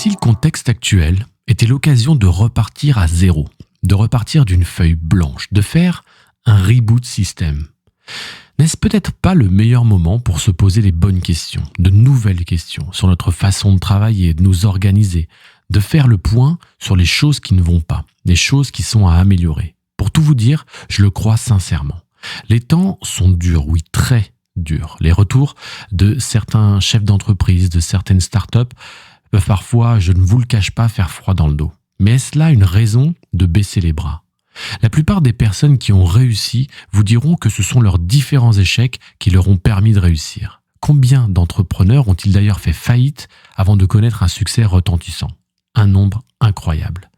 si le contexte actuel était l'occasion de repartir à zéro, de repartir d'une feuille blanche, de faire un reboot système? N'est-ce peut-être pas le meilleur moment pour se poser les bonnes questions, de nouvelles questions sur notre façon de travailler, de nous organiser, de faire le point sur les choses qui ne vont pas, les choses qui sont à améliorer? Pour tout vous dire, je le crois sincèrement. Les temps sont durs, oui, très durs. Les retours de certains chefs d'entreprise, de certaines startups peuvent parfois, je ne vous le cache pas, faire froid dans le dos. Mais est-ce là une raison de baisser les bras? La plupart des personnes qui ont réussi vous diront que ce sont leurs différents échecs qui leur ont permis de réussir. Combien d'entrepreneurs ont-ils d'ailleurs fait faillite avant de connaître un succès retentissant? Un nombre incroyable.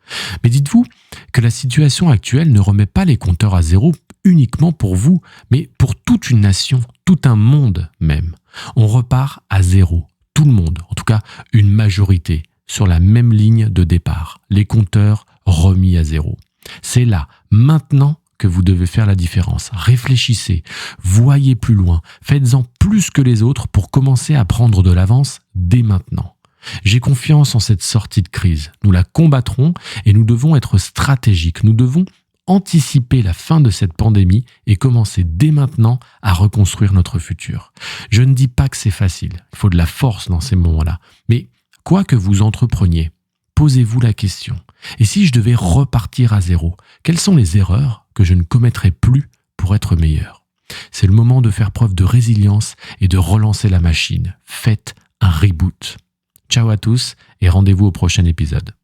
Mais dites-vous que la situation actuelle ne remet pas les compteurs à zéro uniquement pour vous, mais pour toute une nation, tout un monde même. On repart à zéro. Tout le monde, en tout cas une majorité, sur la même ligne de départ. Les compteurs remis à zéro. C'est là, maintenant, que vous devez faire la différence. Réfléchissez, voyez plus loin, faites-en plus que les autres pour commencer à prendre de l'avance dès maintenant. J'ai confiance en cette sortie de crise. Nous la combattrons et nous devons être stratégiques. Nous devons anticiper la fin de cette pandémie et commencer dès maintenant à reconstruire notre futur. Je ne dis pas que c'est facile. Il faut de la force dans ces moments-là. Mais quoi que vous entrepreniez, posez-vous la question. Et si je devais repartir à zéro, quelles sont les erreurs que je ne commettrais plus pour être meilleur? C'est le moment de faire preuve de résilience et de relancer la machine. Faites un reboot. Ciao à tous et rendez-vous au prochain épisode.